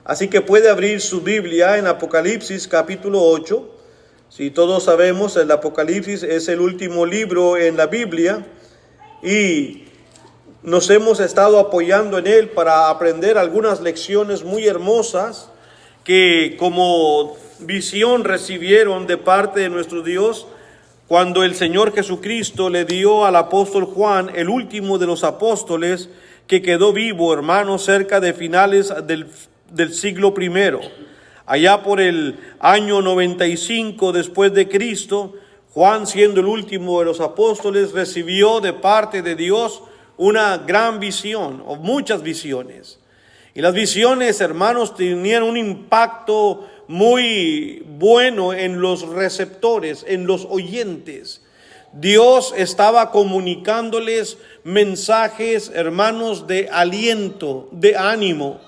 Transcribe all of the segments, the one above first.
Así que puede abrir su Biblia en Apocalipsis capítulo 8. Si todos sabemos, el Apocalipsis es el último libro en la Biblia y nos hemos estado apoyando en él para aprender algunas lecciones muy hermosas que como visión recibieron de parte de nuestro Dios cuando el Señor Jesucristo le dio al apóstol Juan, el último de los apóstoles que quedó vivo, hermanos, cerca de finales del siglo I. Allá por el año 95 después de Cristo, Juan, siendo el último de los apóstoles, recibió de parte de Dios una gran visión, o muchas visiones. Y las visiones, hermanos, tenían un impacto muy bueno en los receptores, en los oyentes. Dios estaba comunicándoles mensajes, hermanos, de aliento, de ánimo,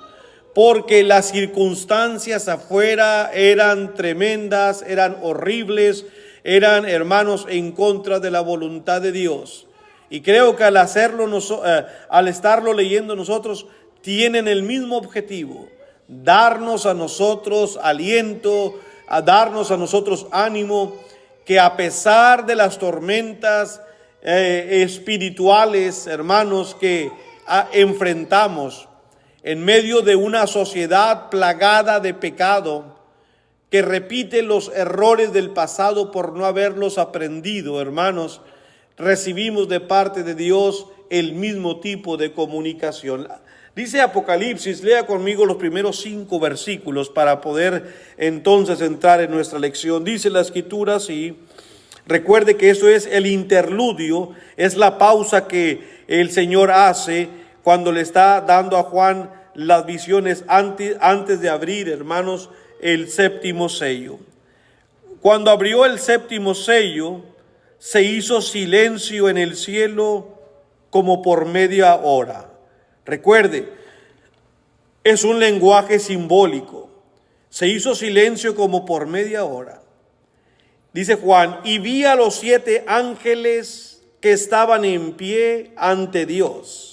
porque las circunstancias afuera eran tremendas, eran horribles, eran, hermanos, en contra de la voluntad de Dios. Y creo que al estarlo leyendo nosotros, tienen el mismo objetivo: darnos a nosotros aliento, a darnos a nosotros ánimo, que a pesar de las tormentas espirituales, hermanos, que enfrentamos en medio de una sociedad plagada de pecado, que repite los errores del pasado por no haberlos aprendido, hermanos, recibimos de parte de Dios el mismo tipo de comunicación. Dice Apocalipsis, lea conmigo los primeros 5 versículos para poder entonces entrar en nuestra lección. Dice la Escritura así, recuerde que eso es el interludio, es la pausa que el Señor hace cuando le está dando a Juan las visiones antes de abrir, hermanos, el séptimo sello. Cuando abrió el séptimo sello, se hizo silencio en el cielo como por media hora. Recuerde, es un lenguaje simbólico. Se hizo silencio como por media hora. Dice Juan, y vi a los 7 ángeles que estaban en pie ante Dios,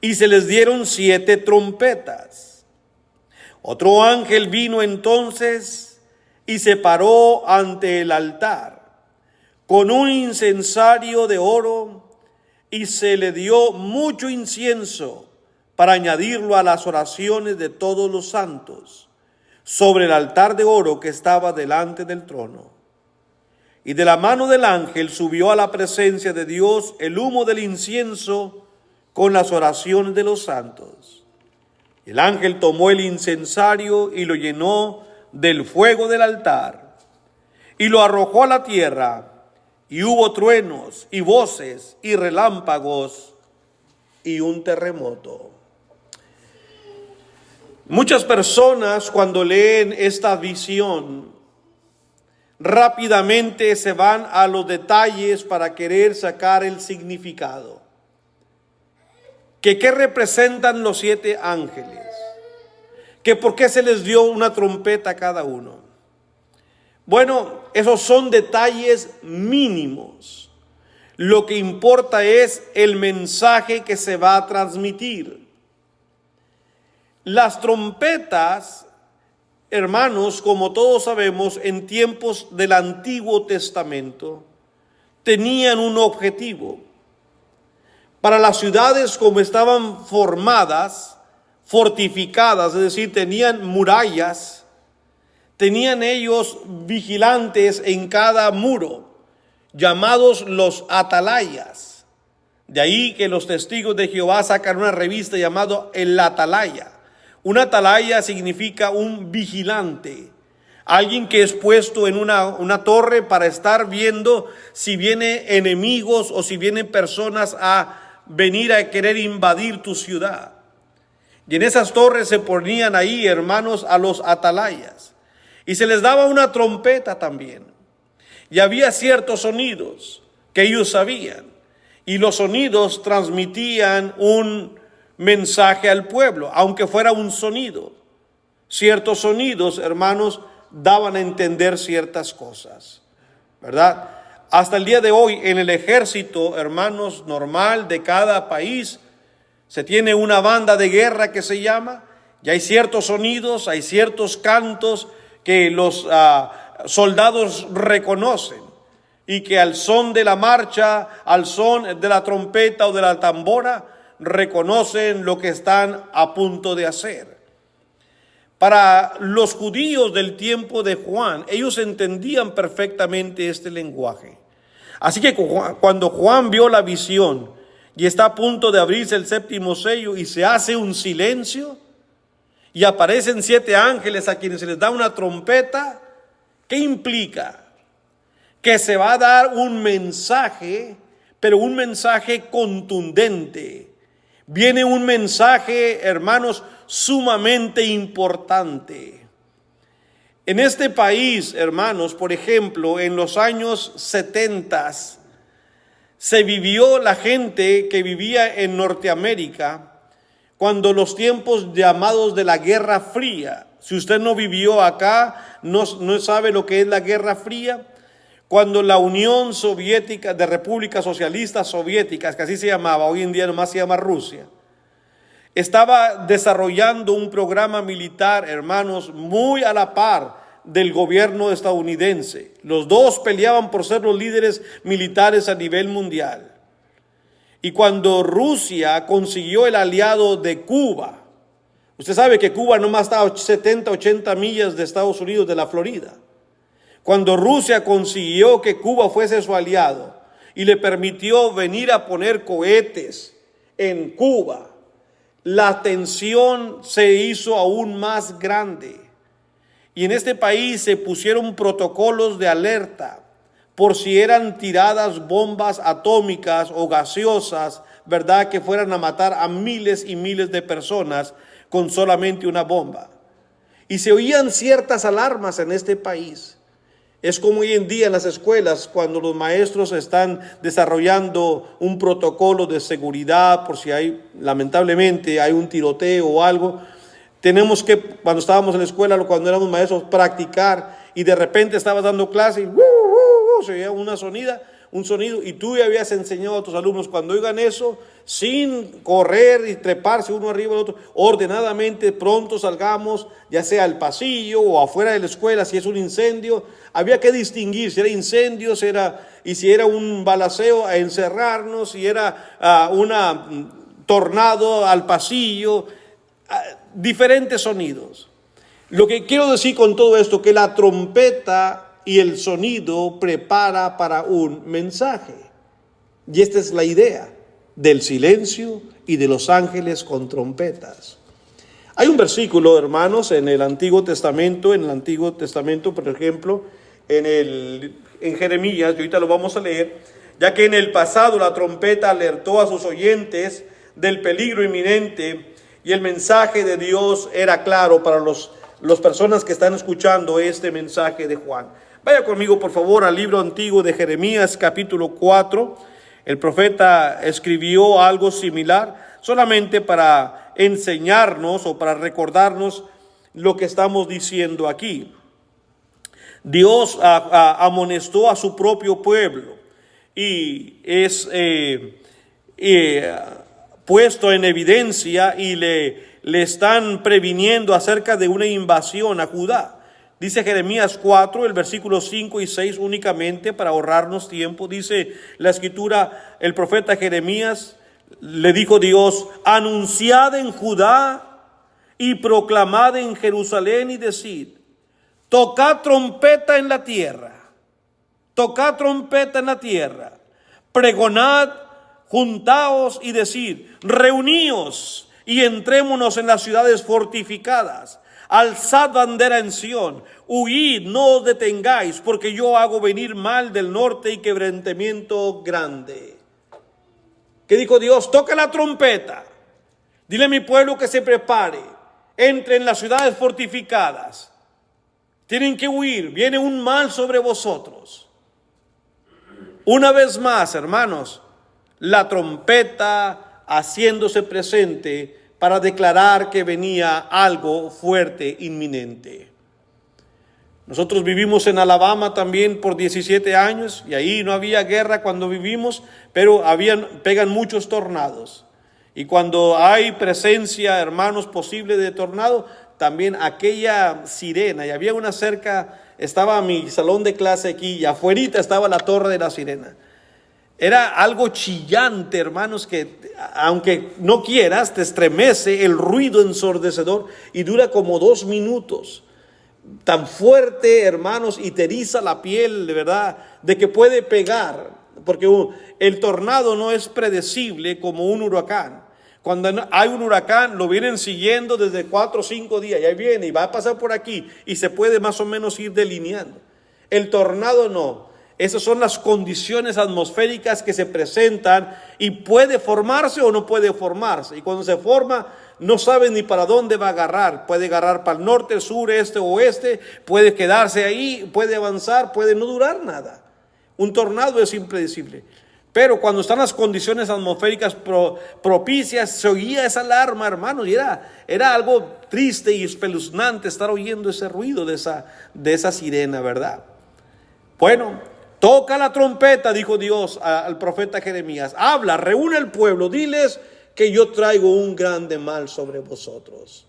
y se les dieron 7 trompetas. Otro ángel vino entonces y se paró ante el altar con un incensario de oro, y se le dio mucho incienso para añadirlo a las oraciones de todos los santos sobre el altar de oro que estaba delante del trono. Y de la mano del ángel subió a la presencia de Dios el humo del incienso con las oraciones de los santos. El ángel tomó el incensario y lo llenó del fuego del altar y lo arrojó a la tierra. Y hubo truenos y voces y relámpagos y un terremoto. Muchas personas cuando leen esta visión rápidamente se van a los detalles para querer sacar el significado. ¿Qué representan los 7 ángeles? ¿Que por qué se les dio una trompeta a cada uno? Bueno, esos son detalles mínimos. Lo que importa es el mensaje que se va a transmitir. Las trompetas, hermanos, como todos sabemos, en tiempos del Antiguo Testamento, tenían un objetivo. Para las ciudades como estaban formadas, fortificadas, es decir, tenían murallas, tenían ellos vigilantes en cada muro, llamados los atalayas. De ahí que los testigos de Jehová sacan una revista llamada El Atalaya. Un atalaya significa un vigilante, alguien que es puesto en una torre para estar viendo si vienen enemigos o si vienen personas a venir a querer invadir tu ciudad. Y en esas torres se ponían ahí, hermanos, a los atalayas. Y se les daba una trompeta también. Y había ciertos sonidos que ellos sabían. Y los sonidos transmitían un mensaje al pueblo, aunque fuera un sonido. Ciertos sonidos, hermanos, daban a entender ciertas cosas, ¿verdad? Hasta el día de hoy, en el ejército, hermanos, normal de cada país, se tiene una banda de guerra que se llama, Y hay ciertos sonidos, hay ciertos cantos que los soldados reconocen y que al son de la marcha, al son de la trompeta o de la tambora, reconocen lo que están a punto de hacer. Para los judíos del tiempo de Juan, ellos entendían perfectamente este lenguaje. Así que cuando Juan vio la visión y está a punto de abrirse el séptimo sello y se hace un silencio y aparecen 7 ángeles a quienes se les da una trompeta, ¿qué implica? Que se va a dar un mensaje, pero un mensaje contundente. Viene un mensaje, hermanos, sumamente importante. En este país, hermanos, por ejemplo, en los años 70, se vivió la gente que vivía en Norteamérica cuando los tiempos llamados de la Guerra Fría. Si usted no vivió acá, no sabe lo que es la Guerra Fría. Cuando la Unión Soviética, de Repúblicas Socialistas Soviéticas, que así se llamaba, hoy en día nomás se llama Rusia, estaba desarrollando un programa militar, hermanos, muy a la par del gobierno estadounidense. Los dos peleaban por ser los líderes militares a nivel mundial. Y cuando Rusia consiguió el aliado de Cuba, usted sabe que Cuba nomás está a 70, 80 millas de Estados Unidos, de la Florida. Cuando Rusia consiguió que Cuba fuese su aliado y le permitió venir a poner cohetes en Cuba, la tensión se hizo aún más grande. Y en este país se pusieron protocolos de alerta por si eran tiradas bombas atómicas o gaseosas, ¿verdad?, que fueran a matar a miles y miles de personas con solamente una bomba. Y se oían ciertas alarmas en este país. Es como hoy en día en las escuelas, cuando los maestros están desarrollando un protocolo de seguridad por si hay, lamentablemente, hay un tiroteo o algo. Tenemos que, cuando estábamos en la escuela, cuando éramos maestros, practicar, y de repente estabas dando clase y se oía un sonido, y tú ya habías enseñado a tus alumnos, cuando oigan eso, sin correr y treparse uno arriba del otro, ordenadamente pronto salgamos, ya sea al pasillo o afuera de la escuela. Si es un incendio, había que distinguir si era incendio, y si era un balaceo, a encerrarnos, si era una tornado al pasillo, diferentes sonidos. Lo que quiero decir con todo esto, que la trompeta y el sonido prepara para un mensaje. Y esta es la idea del silencio y de los ángeles con trompetas. Hay un versículo, hermanos, en el Antiguo Testamento, por ejemplo, en Jeremías, y ahorita lo vamos a leer, ya que en el pasado la trompeta alertó a sus oyentes del peligro inminente y el mensaje de Dios era claro para las personas que están escuchando este mensaje de Juan. Vaya conmigo, por favor, al libro antiguo de Jeremías, capítulo 4. El profeta escribió algo similar, solamente para enseñarnos o para recordarnos lo que estamos diciendo aquí. Dios amonestó a su propio pueblo y es puesto en evidencia, y le están previniendo acerca de una invasión a Judá. Dice Jeremías 4, el versículo 5 y 6 únicamente para ahorrarnos tiempo. Dice la escritura, el profeta Jeremías le dijo Dios: anunciad en Judá y proclamad en Jerusalén y decid: tocad trompeta en la tierra, tocad trompeta en la tierra, pregonad, juntaos y decid: reuníos y entrémonos en las ciudades fortificadas. Alzad bandera en Sión, huid, no os detengáis, porque yo hago venir mal del norte y quebrantamiento grande. ¿Qué dijo Dios? Toca la trompeta, dile a mi pueblo que se prepare, entre en las ciudades fortificadas. Tienen que huir, viene un mal sobre vosotros. Una vez más, hermanos, la trompeta haciéndose presente para declarar que venía algo fuerte, inminente. Nosotros vivimos en Alabama también por 17 años y ahí no había guerra cuando vivimos, pero pegan muchos tornados. Y cuando hay presencia, hermanos, posible de tornado, también aquella sirena, y había una cerca, estaba mi salón de clase aquí, y afuerita estaba la torre de la sirena. Era algo chillante, hermanos, que aunque no quieras, te estremece el ruido ensordecedor y dura como 2 minutos. Tan fuerte, hermanos, y te eriza la piel, de verdad, de que puede pegar, porque el tornado no es predecible como un huracán. Cuando hay un huracán, lo vienen siguiendo desde 4 o 5 días, y ahí viene y va a pasar por aquí, y se puede más o menos ir delineando. El tornado no. Esas son las condiciones atmosféricas que se presentan y puede formarse o no puede formarse. Y cuando se forma, no sabe ni para dónde va a agarrar. Puede agarrar para el norte, sur, este, oeste, puede quedarse ahí, puede avanzar, puede no durar nada. Un tornado es impredecible. Pero cuando están las condiciones atmosféricas propicias, se oía esa alarma, hermanos, y era algo triste y espeluznante estar oyendo ese ruido de esa sirena, ¿verdad? Bueno, toca la trompeta, dijo Dios al profeta Jeremías. Habla, reúne al pueblo, diles que yo traigo un grande mal sobre vosotros.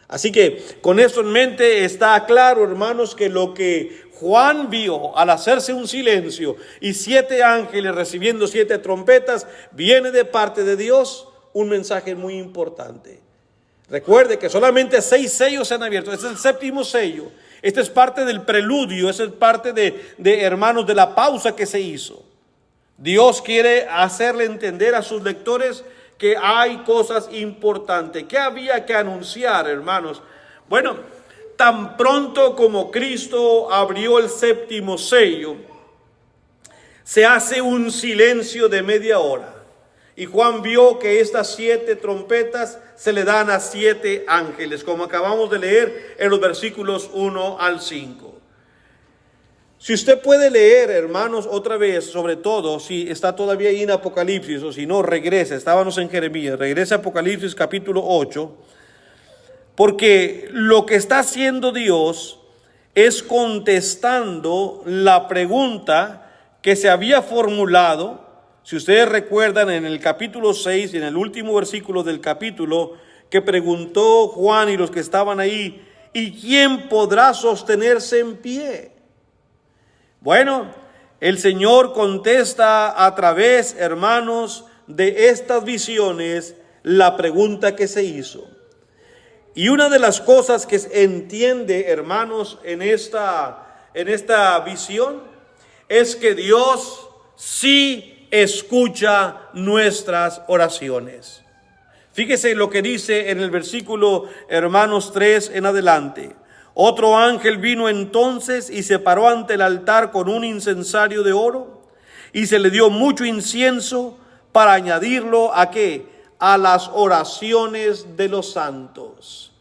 Así que con esto en mente está claro, hermanos, que lo que Juan vio al hacerse un silencio y 7 ángeles recibiendo 7 trompetas, viene de parte de Dios un mensaje muy importante. Recuerde que solamente 6 sellos se han abierto. Este es el 7º sello. Este es parte del preludio, es parte de hermanos, de la pausa que se hizo. Dios quiere hacerle entender a sus lectores que hay cosas importantes. ¿Qué había que anunciar, hermanos? Bueno, tan pronto como Cristo abrió el 7º sello, se hace un silencio de media hora. Y Juan vio que estas 7 trompetas se le dan a 7 ángeles, como acabamos de leer en los versículos 1 al 5. Si usted puede leer, hermanos, otra vez, sobre todo si está todavía ahí en Apocalipsis, o si no, regrese, estábamos en Jeremías, regrese a Apocalipsis capítulo 8, porque lo que está haciendo Dios es contestando la pregunta que se había formulado. Si ustedes recuerdan, en el capítulo 6, en el último versículo del capítulo, que preguntó Juan y los que estaban ahí, ¿y quién podrá sostenerse en pie? Bueno, el Señor contesta a través, hermanos, de estas visiones la pregunta que se hizo. Y una de las cosas que se entiende, hermanos, en esta visión, es que Dios sí escucha nuestras oraciones. Fíjese lo que dice en el versículo, hermanos, 3 en adelante. Otro ángel vino entonces y se paró ante el altar con un incensario de oro, y se le dio mucho incienso para añadirlo ¿a qué? A las oraciones de los santos.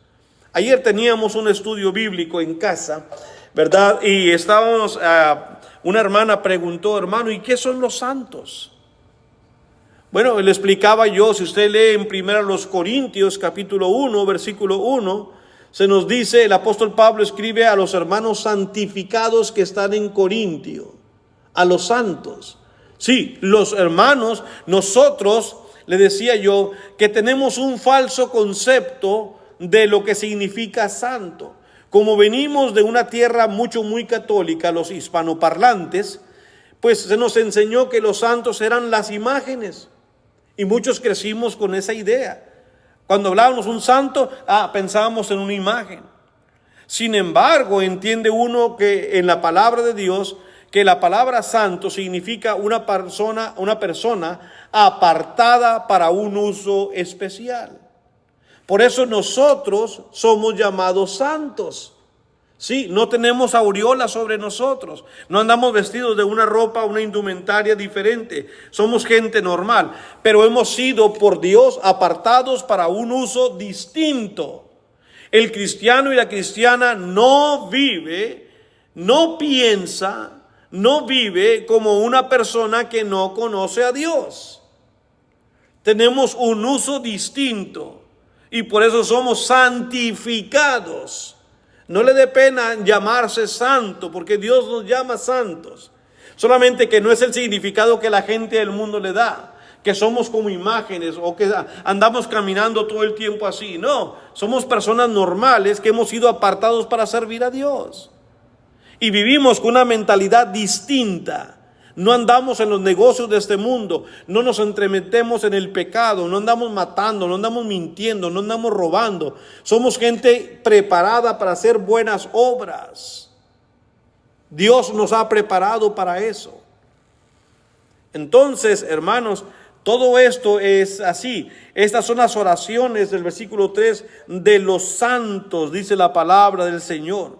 Ayer teníamos un estudio bíblico en casa, ¿verdad? Y estábamos, una hermana preguntó, hermano, ¿y qué son los santos? Bueno, le explicaba yo, si usted lee en 1 Corintios capítulo 1, versículo 1, se nos dice, el apóstol Pablo escribe a los hermanos santificados que están en Corintio, a los santos. Sí, los hermanos, nosotros, le decía yo, que tenemos un falso concepto de lo que significa santo. Como venimos de una tierra muy católica, los hispanoparlantes, pues se nos enseñó que los santos eran las imágenes. Y muchos crecimos con esa idea. Cuando hablábamos un santo, pensábamos en una imagen. Sin embargo, entiende uno que en la palabra de Dios, que la palabra santo significa una persona apartada para un uso especial. Por eso nosotros somos llamados santos. Sí, no tenemos aureola sobre nosotros, no andamos vestidos de una ropa, una indumentaria diferente, somos gente normal, pero hemos sido por Dios apartados para un uso distinto. El cristiano y la cristiana no vive, no piensa, no vive como una persona que no conoce a Dios. Tenemos un uso distinto y por eso somos santificados. No le dé pena llamarse santo, porque Dios nos llama santos. Solamente que no es el significado que la gente del mundo le da. que somos como imágenes o que andamos caminando todo el tiempo así. No, somos personas normales que hemos sido apartados para servir a Dios. Y vivimos con una mentalidad distinta. No andamos en los negocios de este mundo, no nos entremetemos en el pecado, no andamos matando, no andamos mintiendo, no andamos robando. Somos gente preparada para hacer buenas obras. Dios nos ha preparado para eso. Entonces, hermanos, todo esto es así. Estas son las oraciones del versículo 3 de los santos, dice la palabra del Señor.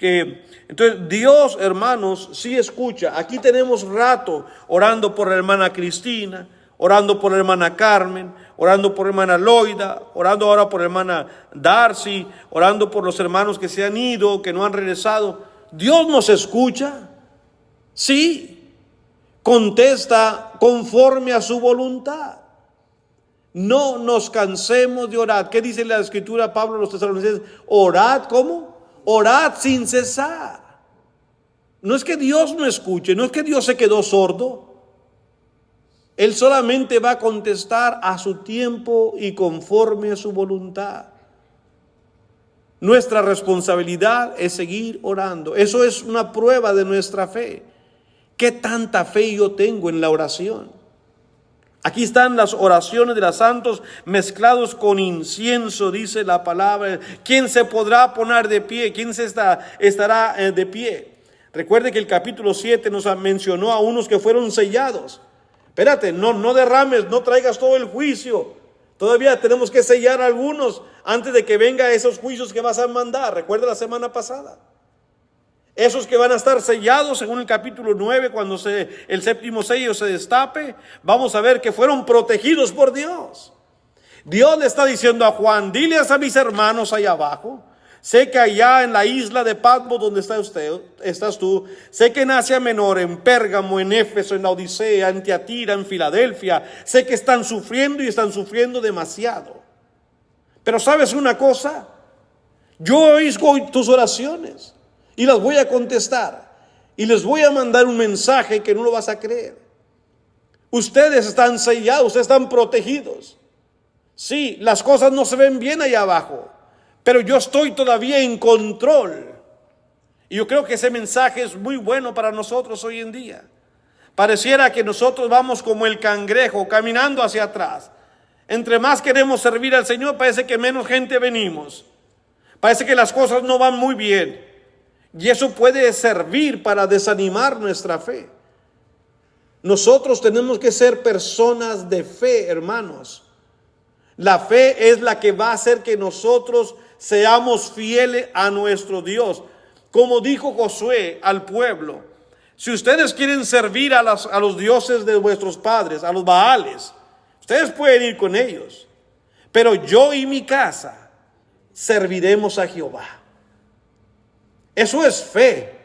Entonces Dios, hermanos, sí escucha. Aquí tenemos rato orando por la hermana Cristina, orando por la hermana Carmen, orando por la hermana Loida, orando ahora por la hermana Darcy, orando por los hermanos que se han ido, que no han regresado. Dios nos escucha, sí. Contesta conforme a su voluntad. No nos cansemos de orar. ¿Qué dice la Escritura, Pablo a los tesalonicenses? Orad, ¿cómo? Orad sin cesar. No es que Dios no escuche, no es que Dios se quedó sordo. Él solamente va a contestar a su tiempo y conforme a su voluntad. Nuestra responsabilidad es seguir orando. Eso es una prueba de nuestra fe. ¿Qué tanta fe yo tengo en la oración? Aquí están las oraciones de los santos mezclados con incienso, dice la palabra. ¿Quién se podrá poner de pie? ¿Quién estará de pie? Recuerde que el capítulo 7 nos mencionó a unos que fueron sellados. Espérate, no derrames, no traigas todo el juicio. Todavía tenemos que sellar a algunos antes de que venga esos juicios que vas a mandar. Recuerda la semana pasada. Esos que van a estar sellados, según el capítulo 9, cuando el séptimo sello se destape, vamos a ver que fueron protegidos por Dios. Dios le está diciendo a Juan: diles a mis hermanos allá abajo, sé que allá en la isla de Patmos donde estás tú, sé que en Asia Menor, en Pérgamo, en Éfeso, en la Odisea, en Tiatira, en Filadelfia, sé que están sufriendo y están sufriendo demasiado. Pero ¿sabes una cosa? Yo oigo tus oraciones y las voy a contestar. Y les voy a mandar un mensaje que no lo vas a creer. Ustedes están sellados, ustedes están protegidos. Sí, las cosas no se ven bien allá abajo, pero yo estoy todavía en control. Y yo creo que ese mensaje es muy bueno para nosotros hoy en día. Pareciera que nosotros vamos como el cangrejo, caminando hacia atrás. Entre más queremos servir al Señor, parece que menos gente venimos. Parece que las cosas no van muy bien. Y eso puede servir para desanimar nuestra fe. Nosotros tenemos que ser personas de fe, hermanos. La fe es la que va a hacer que nosotros seamos fieles a nuestro Dios. Como dijo Josué al pueblo: si ustedes quieren servir a los dioses de vuestros padres, a los Baales, ustedes pueden ir con ellos. Pero yo y mi casa serviremos a Jehová. Eso es fe.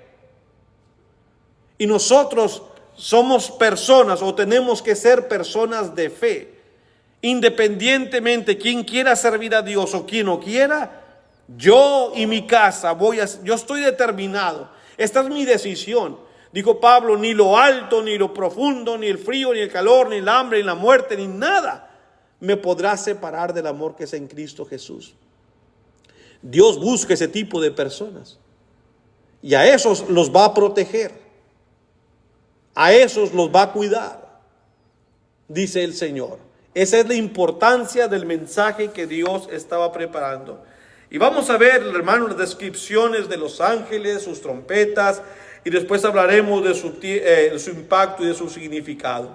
Y nosotros somos personas, o tenemos que ser personas de fe. Independientemente quien quiera servir a Dios o quien no quiera, yo y mi casa yo estoy determinado. Esta es mi decisión. Dijo Pablo: ni lo alto, ni lo profundo, ni el frío, ni el calor, ni el hambre, ni la muerte, ni nada me podrá separar del amor que es en Cristo Jesús. Dios busca ese tipo de personas. Y a esos los va a proteger. A esos los va a cuidar, dice el Señor. Esa es la importancia del mensaje que Dios estaba preparando. Y vamos a ver, hermanos, las descripciones de los ángeles, sus trompetas, y después hablaremos de su impacto y de su significado.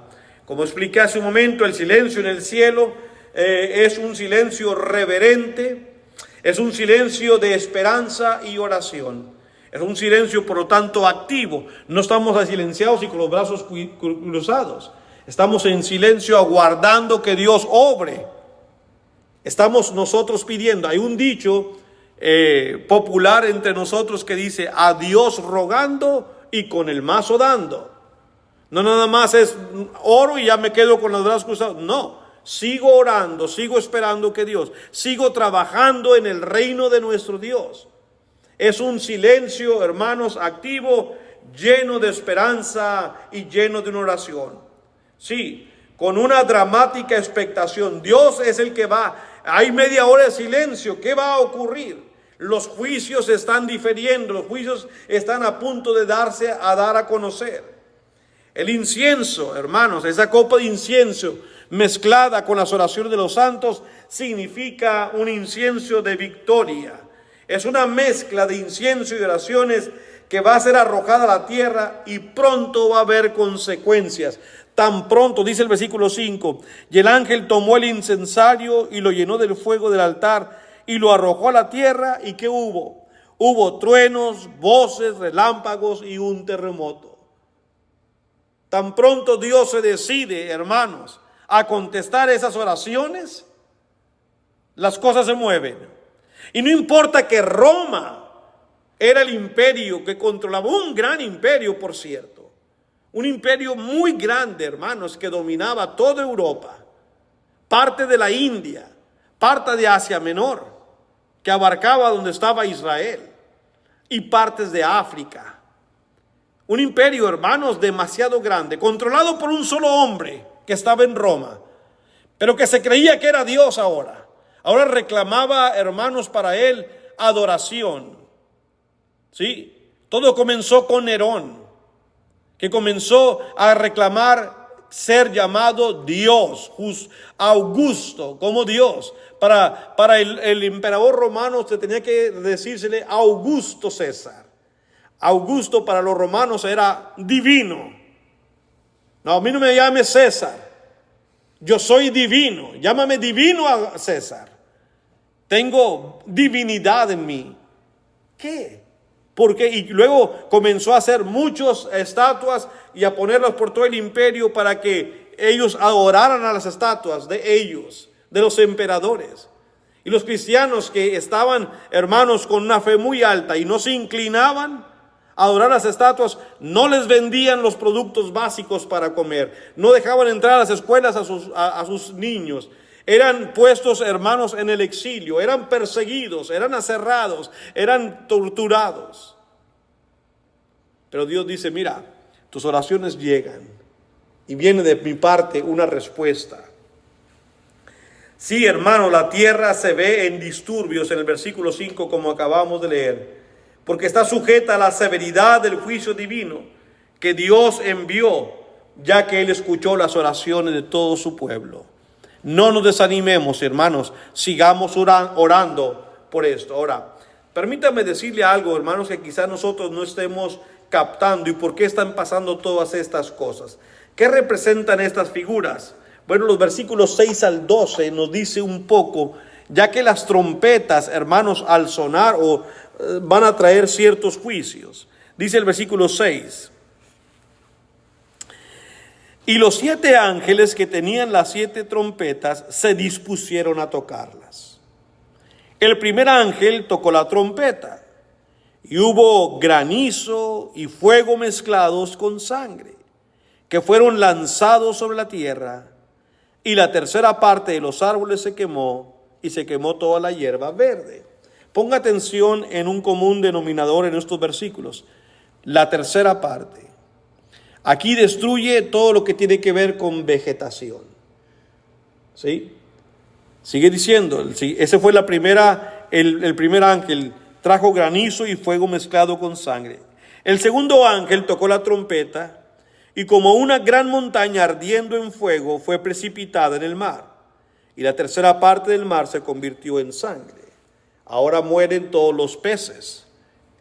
Como expliqué hace un momento, el silencio en el cielo es un silencio reverente, es un silencio de esperanza y oración. Es un silencio, por lo tanto, activo. No estamos silenciados y con los brazos cruzados. Estamos en silencio aguardando que Dios obre. Estamos nosotros pidiendo. Hay un dicho popular entre nosotros que dice: a Dios rogando y con el mazo dando. No nada más es oro y ya me quedo con los brazos cruzados. No, sigo orando, sigo esperando que Dios, sigo trabajando en el reino de nuestro Dios. Es un silencio, hermanos, activo, lleno de esperanza y lleno de una oración. Sí, con una dramática expectación. Dios es el que va. Hay media hora de silencio. ¿Qué va a ocurrir? Los juicios están diferiendo. Los juicios están a punto de dar a conocer. El incienso, hermanos, esa copa de incienso mezclada con las oraciones de los santos significa un incienso de victoria. Es una mezcla de incienso y de oraciones que va a ser arrojada a la tierra y pronto va a haber consecuencias. Tan pronto, dice el versículo 5, y el ángel tomó el incensario y lo llenó del fuego del altar y lo arrojó a la tierra. ¿Y qué hubo? Hubo truenos, voces, relámpagos y un terremoto. Tan pronto Dios se decide, hermanos, a contestar esas oraciones, las cosas se mueven. Y no importa que Roma era el imperio que controlaba, un gran imperio, por cierto, un imperio muy grande, hermanos, que dominaba toda Europa, parte de la India, parte de Asia Menor, que abarcaba donde estaba Israel, y partes de África. Un imperio, hermanos, demasiado grande, controlado por un solo hombre que estaba en Roma, pero que se creía que era Dios ahora. Ahora reclamaba, hermanos, para él adoración. ¿Sí? Todo comenzó con Nerón, que comenzó a reclamar ser llamado Dios, Augusto, como Dios. Para el emperador romano se tenía que decírsele Augusto César. Augusto para los romanos era divino. No, a mí no me llame César. Yo soy divino. Llámame divino a César. Tengo divinidad en mí. ¿Qué? Porque y luego comenzó a hacer muchas estatuas y a ponerlas por todo el imperio para que ellos adoraran a las estatuas de ellos, de los emperadores. Y los cristianos que estaban, hermanos, con una fe muy alta y no se inclinaban a adorar las estatuas, no les vendían los productos básicos para comer, no dejaban entrar a las escuelas a sus niños. Eran puestos, hermanos, en el exilio, eran perseguidos, eran aserrados, eran torturados. Pero Dios dice, mira, tus oraciones llegan y viene de mi parte una respuesta. Sí, hermano, la tierra se ve en disturbios en el versículo 5 como acabamos de leer, porque está sujeta a la severidad del juicio divino que Dios envió, ya que Él escuchó las oraciones de todo su pueblo. No nos desanimemos, hermanos, sigamos orando por esto. Ahora, permítame decirle algo, hermanos, que quizás nosotros no estemos captando y por qué están pasando todas estas cosas. ¿Qué representan estas figuras? Bueno, los versículos 6 al 12 nos dice un poco, ya que las trompetas, hermanos, al sonar van a traer ciertos juicios. Dice el versículo 6. Y los 7 ángeles que tenían las 7 trompetas se dispusieron a tocarlas. El primer ángel tocó la trompeta y hubo granizo y fuego mezclados con sangre, que fueron lanzados sobre la tierra, y la tercera parte de los árboles se quemó y se quemó toda la hierba verde. Ponga atención en un común denominador en estos versículos. La tercera parte. Aquí destruye todo lo que tiene que ver con vegetación. ¿Sí? Sigue diciendo, ese fue el primer ángel, trajo granizo y fuego mezclado con sangre. El segundo ángel tocó la trompeta y como una gran montaña ardiendo en fuego fue precipitada en el mar. Y la tercera parte del mar se convirtió en sangre. Ahora mueren todos los peces.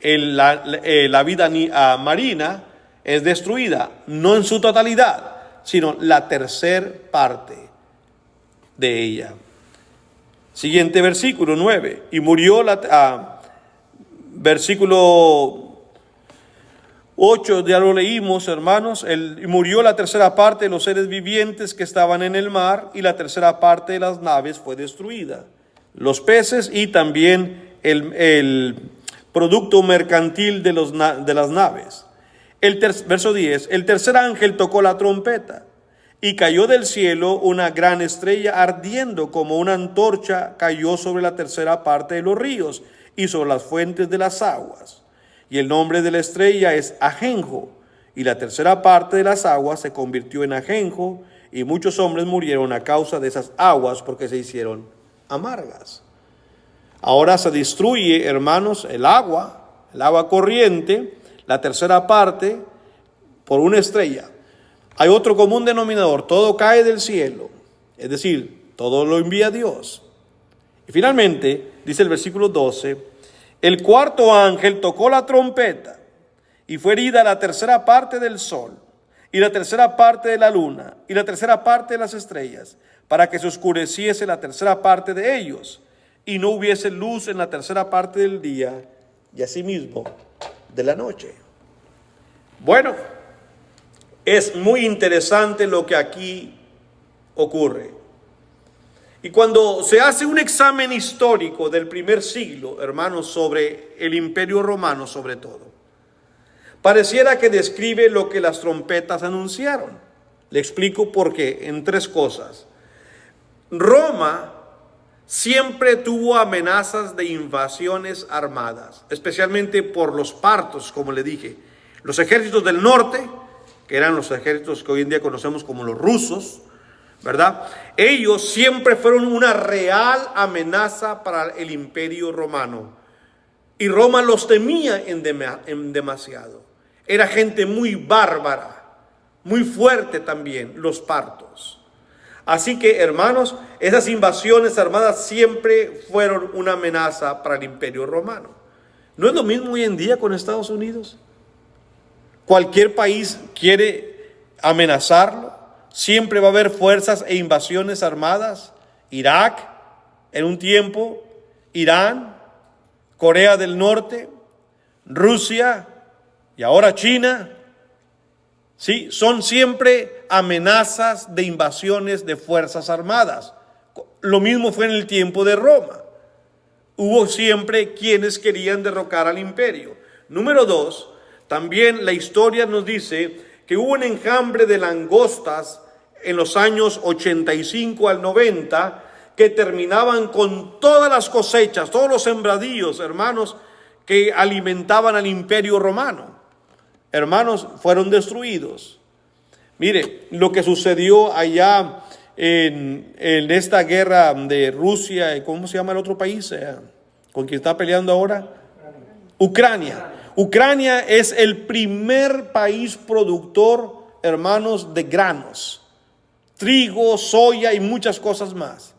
La vida marina es destruida, no en su totalidad, sino la tercera parte de ella. Siguiente versículo 9. Y murió versículo 8, ya lo leímos, hermanos. Y murió la tercera parte de los seres vivientes que estaban en el mar, y la tercera parte de las naves fue destruida. Los peces y también el producto mercantil de las naves. Verso 10, el tercer ángel tocó la trompeta y cayó del cielo una gran estrella ardiendo como una antorcha, cayó sobre la tercera parte de los ríos y sobre las fuentes de las aguas. Y el nombre de la estrella es Ajenjo, y la tercera parte de las aguas se convirtió en ajenjo, y muchos hombres murieron a causa de esas aguas porque se hicieron amargas. Ahora se destruye, hermanos, el agua corriente, la tercera parte, por una estrella. Hay otro común denominador: todo cae del cielo, es decir, todo lo envía Dios. Y finalmente, dice el versículo 12, el cuarto ángel tocó la trompeta y fue herida la tercera parte del sol y la tercera parte de la luna y la tercera parte de las estrellas, para que se oscureciese la tercera parte de ellos y no hubiese luz en la tercera parte del día y asimismo de la noche. Bueno, es muy interesante lo que aquí ocurre. Y cuando se hace un examen histórico del primer siglo, hermanos, sobre el Imperio Romano sobre todo, pareciera que describe lo que las trompetas anunciaron. Le explico por qué, en tres cosas. Roma siempre tuvo amenazas de invasiones armadas, especialmente por los partos, como le dije. Los ejércitos del norte, que eran los ejércitos que hoy en día conocemos como los rusos, ¿verdad? Ellos siempre fueron una real amenaza para el Imperio Romano. Y Roma los temía en demasiado. Era gente muy bárbara, muy fuerte también, los partos. Así que, hermanos, esas invasiones armadas siempre fueron una amenaza para el Imperio Romano. ¿No es lo mismo hoy en día con Estados Unidos? Cualquier país quiere amenazarlo. Siempre va a haber fuerzas e invasiones armadas. Irak, en un tiempo, Irán, Corea del Norte, Rusia y ahora China. Sí, son siempre amenazas de invasiones de fuerzas armadas. Lo mismo fue en el tiempo de Roma. Hubo siempre quienes querían derrocar al imperio. Número 2, también la historia nos dice que hubo un enjambre de langostas en los años 85 al 90 que terminaban con todas las cosechas, todos los sembradíos, hermanos, que alimentaban al Imperio Romano. Hermanos, fueron destruidos. Mire, lo que sucedió allá en esta guerra de Rusia, ¿cómo se llama el otro país con quien está peleando ahora? Ucrania. Ucrania es el primer país productor, hermanos, de granos, trigo, soya y muchas cosas más.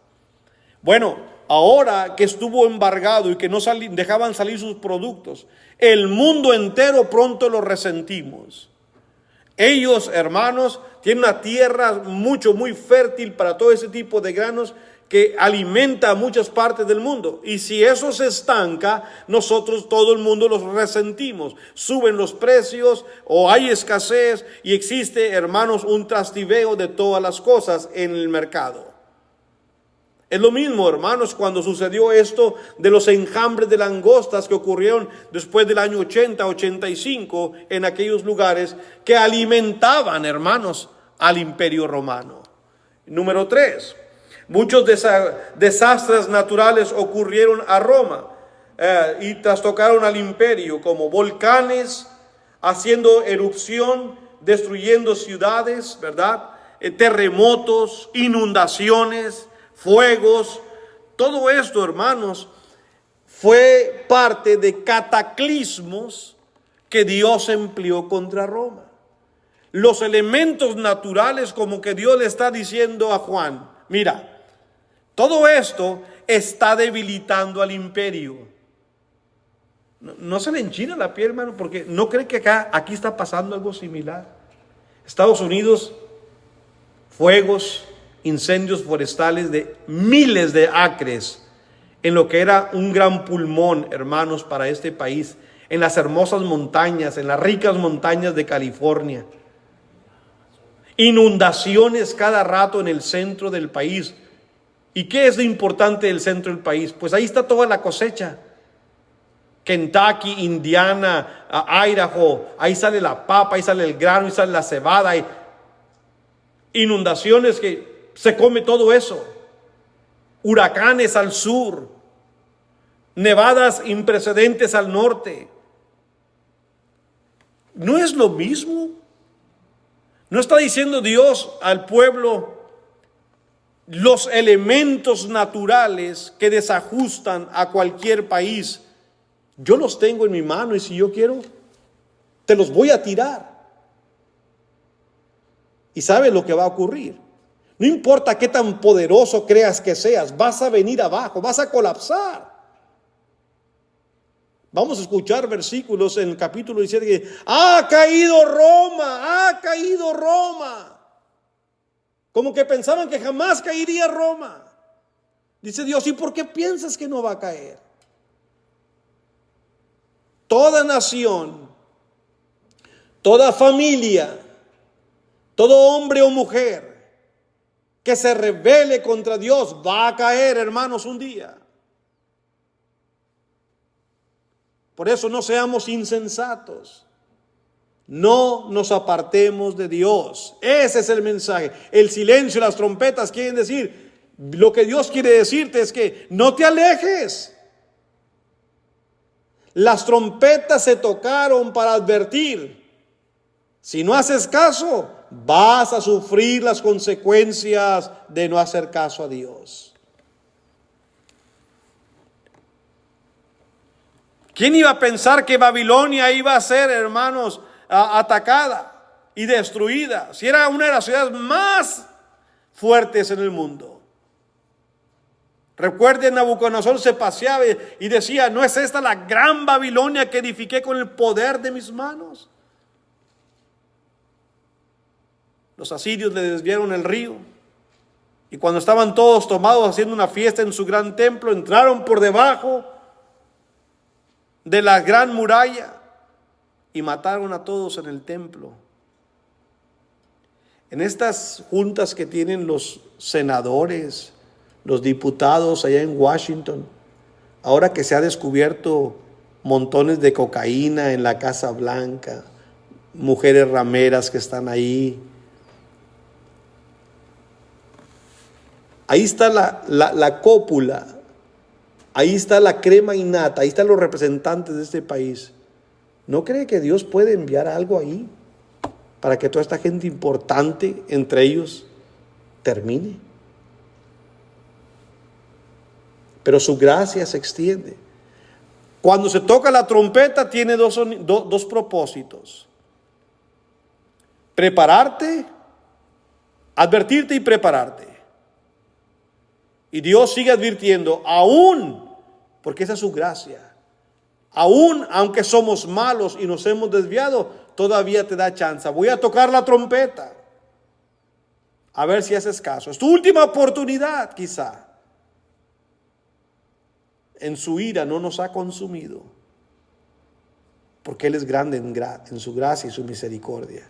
Bueno, ahora que estuvo embargado y que no dejaban salir sus productos, el mundo entero pronto lo resentimos. Ellos, hermanos, tienen una tierra muy fértil para todo ese tipo de granos que alimenta a muchas partes del mundo. Y si eso se estanca, nosotros, todo el mundo, los resentimos. Suben los precios o hay escasez y existe, hermanos, un trastibeo de todas las cosas en el mercado. Es lo mismo, hermanos, cuando sucedió esto de los enjambres de langostas que ocurrieron después del año 80, 85 en aquellos lugares que alimentaban, hermanos, al Imperio Romano. Número 3. Muchos desastres naturales ocurrieron a Roma y trastocaron al imperio, como volcanes haciendo erupción, destruyendo ciudades, ¿verdad? Terremotos, inundaciones, fuegos. Todo esto, hermanos, fue parte de cataclismos que Dios empleó contra Roma. Los elementos naturales, como que Dios le está diciendo a Juan: mira, todo esto está debilitando al imperio. No se le enchina la piel, hermano, porque no cree que aquí está pasando algo similar. Estados Unidos, fuegos, incendios forestales de miles de acres en lo que era un gran pulmón, hermanos, para este país, en las hermosas montañas, en las ricas montañas de California. Inundaciones cada rato en el centro del país. ¿Y qué es lo importante del centro del país? Pues ahí está toda la cosecha. Kentucky, Indiana, Idaho, ahí sale la papa, ahí sale el grano, ahí sale la cebada. Hay inundaciones que se come todo eso. Huracanes al sur, nevadas imprecedentes al norte. ¿No es lo mismo? No está diciendo Dios al pueblo los elementos naturales que desajustan a cualquier país. Yo los tengo en mi mano y si yo quiero, te los voy a tirar. Y sabes lo que va a ocurrir. No importa qué tan poderoso creas que seas, vas a venir abajo, vas a colapsar. Vamos a escuchar versículos en el capítulo 17 que ha caído Roma, ha caído Roma. Como que pensaban que jamás caería Roma. Dice Dios, ¿y por qué piensas que no va a caer? Toda nación, toda familia, todo hombre o mujer que se rebele contra Dios va a caer, hermanos, un día. Por eso no seamos insensatos. No nos apartemos de Dios. Ese es el mensaje. El silencio y las trompetas quieren decir, lo que Dios quiere decirte es que no te alejes. Las trompetas se tocaron para advertir. Si no haces caso, vas a sufrir las consecuencias de no hacer caso a Dios. ¿Quién iba a pensar que Babilonia iba a ser, hermanos, atacada y destruida? Si era una de las ciudades más fuertes en el mundo. Recuerden, Nabucodonosor se paseaba y decía, ¿no es esta la gran Babilonia que edifiqué con el poder de mis manos? Los asirios le desviaron el río y cuando estaban todos tomados haciendo una fiesta en su gran templo, entraron por debajo de la gran muralla y mataron a todos en el templo. En estas juntas que tienen los senadores, los diputados allá en Washington, ahora que se ha descubierto montones de cocaína en la Casa Blanca, mujeres rameras que están ahí, ahí está la cópula, ahí está la crema innata, ahí están los representantes de este país. ¿No cree que Dios puede enviar algo ahí para que toda esta gente importante entre ellos termine? Pero su gracia se extiende. Cuando se toca la trompeta tiene dos propósitos: prepararte, advertirte y prepararte. Y Dios sigue advirtiendo, aún, porque esa es su gracia. Aún aunque somos malos y nos hemos desviado, todavía te da chance. Voy a tocar la trompeta. A ver si haces caso. Es tu última oportunidad, quizá. En su ira no nos ha consumido, porque Él es grande en su gracia y su misericordia.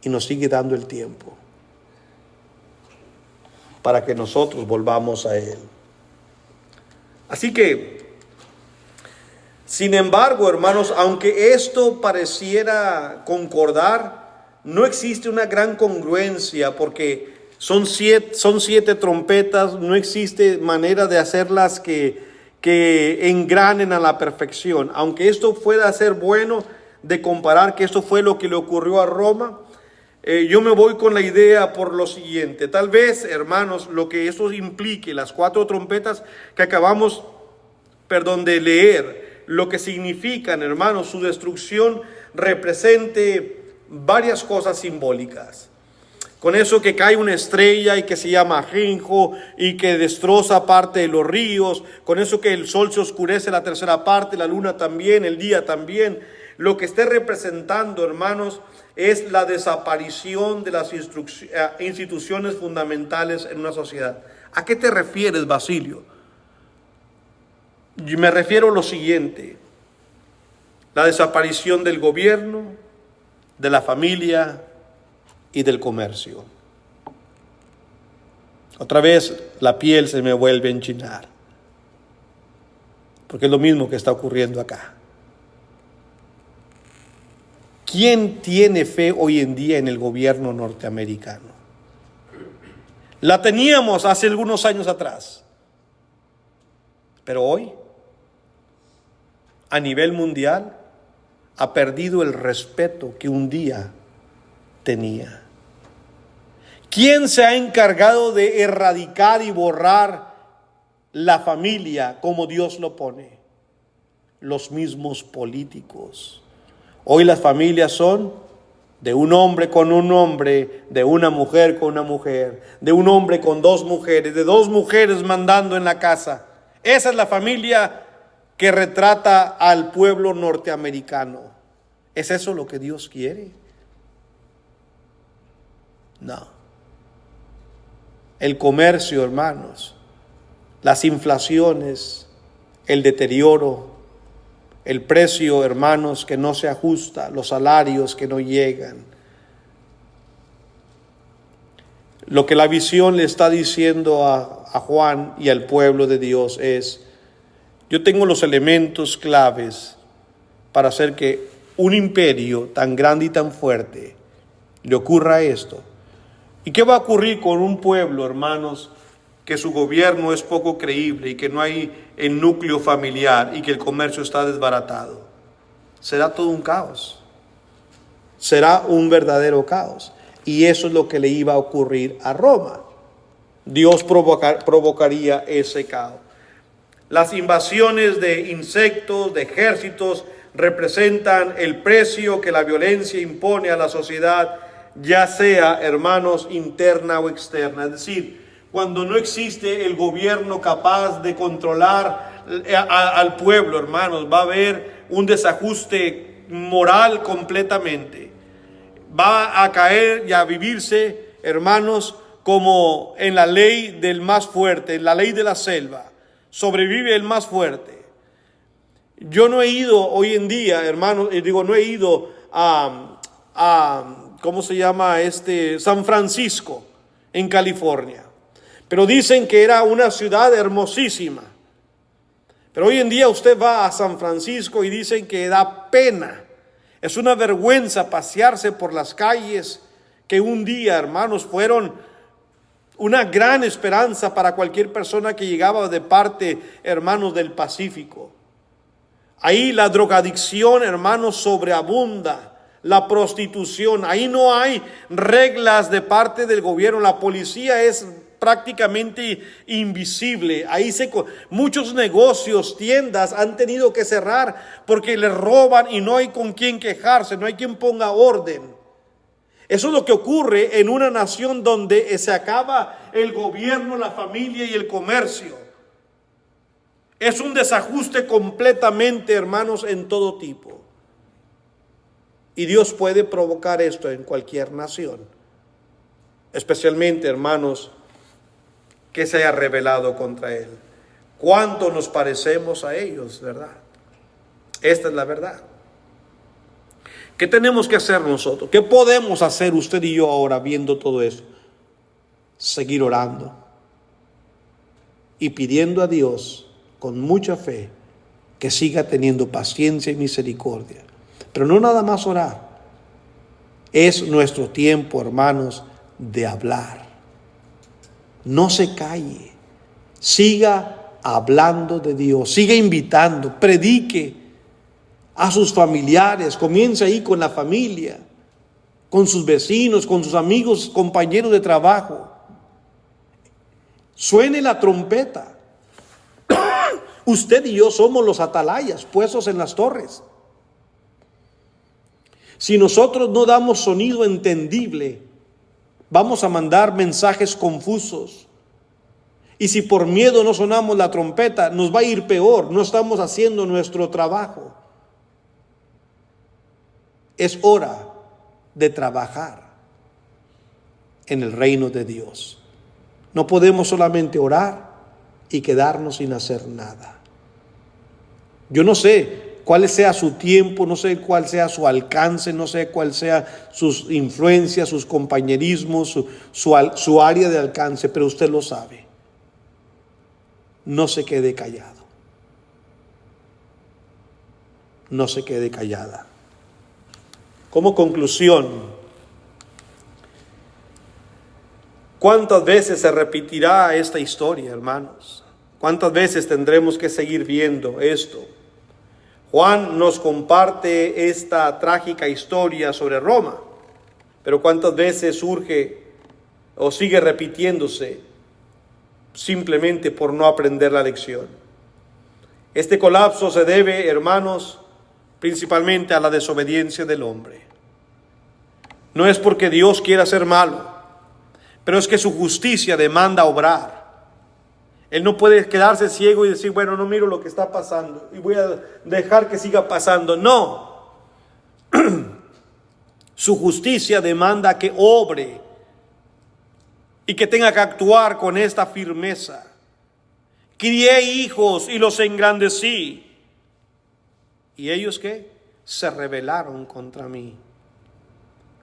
Y nos sigue dando el tiempo para que nosotros volvamos a Él. Así que, sin embargo, hermanos, aunque esto pareciera concordar, no existe una gran congruencia, porque son siete trompetas, no existe manera de hacerlas que engranen a la perfección. Aunque esto pueda ser bueno de comparar que esto fue lo que le ocurrió a Roma, yo me voy con la idea por lo siguiente. Tal vez, hermanos, lo que esto implique, las cuatro trompetas que acabamos, de leer, lo que significan, hermanos, su destrucción represente varias cosas simbólicas. Con eso que cae una estrella y que se llama ajenjo y que destroza parte de los ríos, con eso que el sol se oscurece la tercera parte, la luna también, el día también, lo que esté representando, hermanos, es la desaparición de las instituciones fundamentales en una sociedad. ¿A qué te refieres, Basilio? Yo me refiero a lo siguiente: la desaparición del gobierno, de la familia y del comercio. Otra vez la piel se me vuelve a enchinar, porque es lo mismo que está ocurriendo acá. ¿Quién tiene fe hoy en día en el gobierno norteamericano? La teníamos hace algunos años atrás, pero hoy, a nivel mundial, ha perdido el respeto que un día tenía. ¿Quién se ha encargado de erradicar y borrar la familia como Dios lo pone? Los mismos políticos. Hoy las familias son de un hombre con un hombre, de una mujer con una mujer, de un hombre con dos mujeres, de dos mujeres mandando en la casa. Esa es la familia que retrata al pueblo norteamericano. ¿Es eso lo que Dios quiere? No. El comercio, hermanos, las inflaciones, el deterioro, el precio, hermanos, que no se ajusta, los salarios que no llegan. Lo que la visión le está diciendo a Juan y al pueblo de Dios es: yo tengo los elementos claves para hacer que un imperio tan grande y tan fuerte le ocurra esto. ¿Y qué va a ocurrir con un pueblo, hermanos, que su gobierno es poco creíble y que no hay el núcleo familiar y que el comercio está desbaratado? Será todo un caos. Será un verdadero caos. Y eso es lo que le iba a ocurrir a Roma. Dios provocaría ese caos. Las invasiones de insectos, de ejércitos, representan el precio que la violencia impone a la sociedad, ya sea, hermanos, interna o externa. Es decir, cuando no existe el gobierno capaz de controlar al pueblo, hermanos, va a haber un desajuste moral completamente. Va a caer y a vivirse, hermanos, como en la ley del más fuerte, en la ley de la selva. Sobrevive el más fuerte. Yo no he ido hoy en día, hermanos, no he ido a ¿cómo se llama? San Francisco, en California. Pero dicen que era una ciudad hermosísima. Pero hoy en día usted va a San Francisco y dicen que da pena. Es una vergüenza pasearse por las calles que un día, hermanos, fueron una gran esperanza para cualquier persona que llegaba de parte, hermanos, del Pacífico. Ahí la drogadicción, hermanos, sobreabunda. La prostitución, ahí no hay reglas de parte del gobierno. La policía es prácticamente invisible. Ahí muchos negocios, tiendas han tenido que cerrar porque les roban y no hay con quien quejarse, no hay quien ponga orden. Eso es lo que ocurre en una nación donde se acaba el gobierno, la familia y el comercio. Es un desajuste completamente, hermanos, en todo tipo. Y Dios puede provocar esto en cualquier nación, especialmente, hermanos, que se haya rebelado contra Él. ¿Cuánto nos parecemos a ellos, verdad? Esta es la verdad. ¿Qué tenemos que hacer nosotros? ¿Qué podemos hacer usted y yo ahora viendo todo eso? Seguir orando y pidiendo a Dios con mucha fe que siga teniendo paciencia y misericordia. Pero no nada más orar. Es nuestro tiempo, hermanos, de hablar. No se calle. Siga hablando de Dios. Siga invitando. Predique a sus familiares. Comience ahí con la familia, con sus vecinos, con sus amigos, compañeros de trabajo. Suene la trompeta. Usted y yo somos los atalayas puestos en las torres. Si nosotros no damos sonido entendible, vamos a mandar mensajes confusos. Y si por miedo no sonamos la trompeta, nos va a ir peor. No estamos haciendo nuestro trabajo. Es hora de trabajar en el reino de Dios. No podemos solamente orar y quedarnos sin hacer nada. Yo no sé cuál sea su tiempo, no sé cuál sea su alcance, no sé cuál sea sus influencias, sus compañerismos, su área de alcance, pero usted lo sabe. No se quede callado. No se quede callada. Como conclusión, ¿cuántas veces se repetirá esta historia, hermanos? ¿Cuántas veces tendremos que seguir viendo esto? Juan nos comparte esta trágica historia sobre Roma. Pero cuántas veces surge o sigue repitiéndose simplemente por no aprender la lección. Este colapso se debe, hermanos, principalmente a la desobediencia del hombre. No es porque Dios quiera ser malo, pero es que su justicia demanda obrar. Él no puede quedarse ciego y decir, bueno, no miro lo que está pasando y voy a dejar que siga pasando. No. Su justicia demanda que obre y que tenga que actuar con esta firmeza. Crié hijos y los engrandecí. ¿Y ellos qué? Se rebelaron contra mí.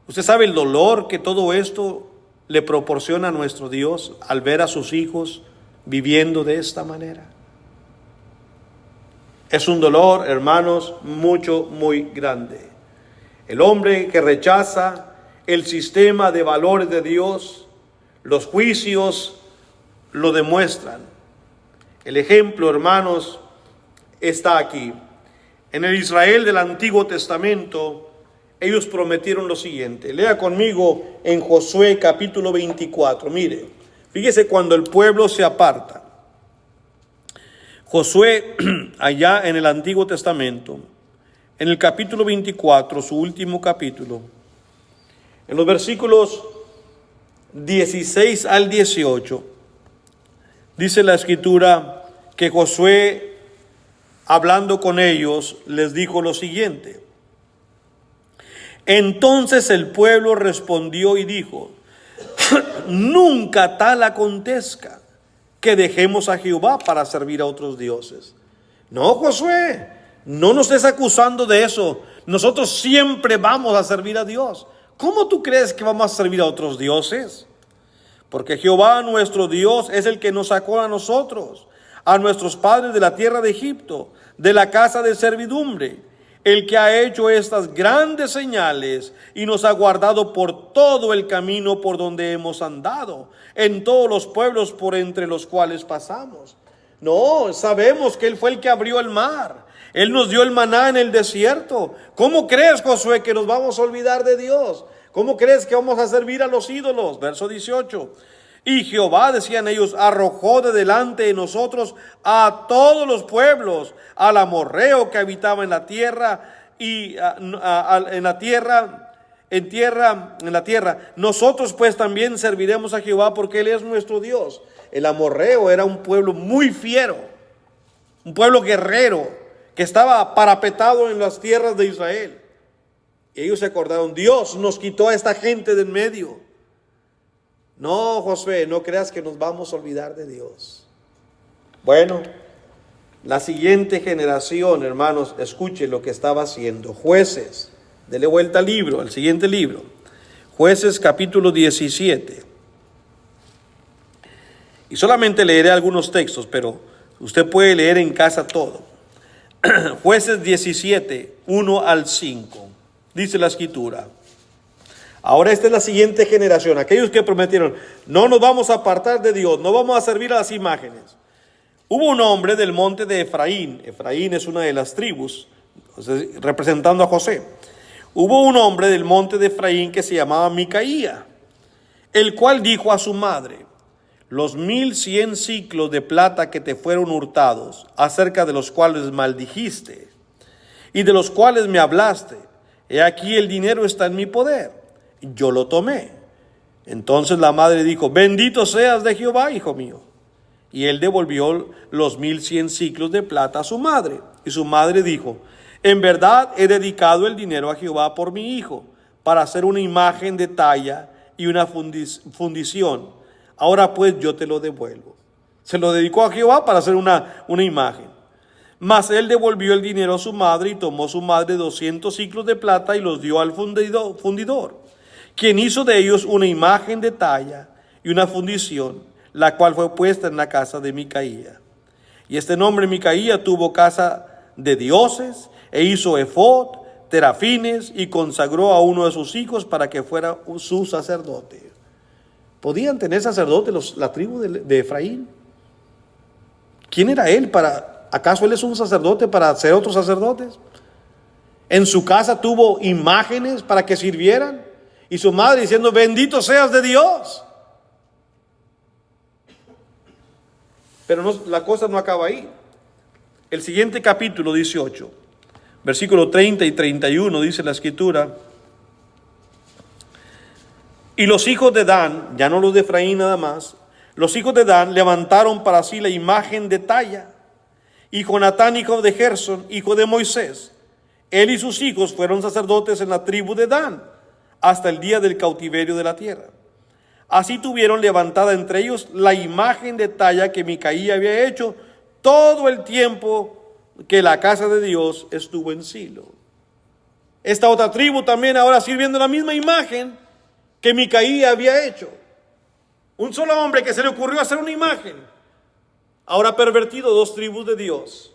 Usted sabe el dolor que todo esto le proporciona a nuestro Dios al ver a sus hijos viviendo de esta manera. Es un dolor, hermanos, muy grande. El hombre que rechaza el sistema de valores de Dios, los juicios lo demuestran. El ejemplo, hermanos, está aquí. En el Israel del Antiguo Testamento, ellos prometieron lo siguiente. Lea conmigo en Josué capítulo 24. Mire, fíjese cuando el pueblo se aparta. Josué, allá en el Antiguo Testamento, en el capítulo 24, su último capítulo, en los versículos 16 al 18, dice la Escritura que Josué, hablando con ellos, les dijo lo siguiente. Entonces el pueblo respondió y dijo, nunca tal acontezca que dejemos a Jehová para servir a otros dioses. No, Josué, no nos estés acusando de eso. Nosotros siempre vamos a servir a Dios. ¿Cómo tú crees que vamos a servir a otros dioses? Porque Jehová nuestro Dios es el que nos sacó a nosotros, a nuestros padres de la tierra de Egipto, de la casa de servidumbre, el que ha hecho estas grandes señales y nos ha guardado por todo el camino por donde hemos andado, en todos los pueblos por entre los cuales pasamos. No, sabemos que Él fue el que abrió el mar. Él nos dio el maná en el desierto. ¿Cómo crees, Josué, que nos vamos a olvidar de Dios? ¿Cómo crees que vamos a servir a los ídolos? Verso 18. Y Jehová, decían ellos, arrojó de delante de nosotros a todos los pueblos, al amorreo que habitaba en la tierra y en la tierra. Nosotros pues también serviremos a Jehová porque Él es nuestro Dios. El amorreo era un pueblo muy fiero, un pueblo guerrero que estaba parapetado en las tierras de Israel. Y ellos se acordaron, Dios nos quitó a esta gente de en medio. No, Josué, no creas que nos vamos a olvidar de Dios. Bueno, la siguiente generación, hermanos, escuche lo que estaba haciendo. Jueces, dele vuelta al libro, al siguiente libro. Jueces capítulo 17. Y solamente leeré algunos textos, pero usted puede leer en casa todo. Jueces 17, 1 al 5. Dice la Escritura. Ahora esta es la siguiente generación, aquellos que prometieron, no nos vamos a apartar de Dios, no vamos a servir a las imágenes. Hubo un hombre del monte de Efraín, Efraín es una de las tribus, representando a José. Hubo un hombre del monte de Efraín que se llamaba Micaía, el cual dijo a su madre, los 1100 siclos de plata que te fueron hurtados, acerca de los cuales maldijiste, y de los cuales me hablaste, he aquí el dinero está en mi poder. Yo lo tomé. Entonces la madre dijo, bendito seas de Jehová, hijo mío. Y él devolvió los 1100 siclos de plata a su madre. Y su madre dijo, en verdad he dedicado el dinero a Jehová por mi hijo, para hacer una imagen de talla y una fundición. Ahora pues yo te lo devuelvo. Se lo dedicó a Jehová para hacer una imagen. Mas él devolvió el dinero a su madre y tomó su madre 200 siclos de plata y los dio al fundidor, quien hizo de ellos una imagen de talla y una fundición, la cual fue puesta en la casa de Micaía. Y este nombre Micaía tuvo casa de dioses e hizo efod, terafines y consagró a uno de sus hijos para que fuera su sacerdote. ¿Podían tener sacerdote la tribu de Efraín? ¿Quién era él ¿Acaso él es un sacerdote para ser otros sacerdotes? En su casa tuvo imágenes para que sirvieran. Y su madre diciendo, bendito seas de Dios. Pero la cosa no acaba ahí. El siguiente capítulo 18, versículo 30 y 31, dice la Escritura: y los hijos de Dan, ya no los de Efraín nada más, los hijos de Dan levantaron para sí la imagen de talla. Y Jonatán, hijo de Gersón, hijo de Moisés, él y sus hijos fueron sacerdotes en la tribu de Dan, hasta el día del cautiverio de la tierra. Así tuvieron levantada entre ellos la imagen de talla que Micaía había hecho todo el tiempo que la casa de Dios estuvo en Silo. Esta otra tribu también ahora sirviendo la misma imagen que Micaía había hecho. Un solo hombre que se le ocurrió hacer una imagen, ahora ha pervertido dos tribus de Dios.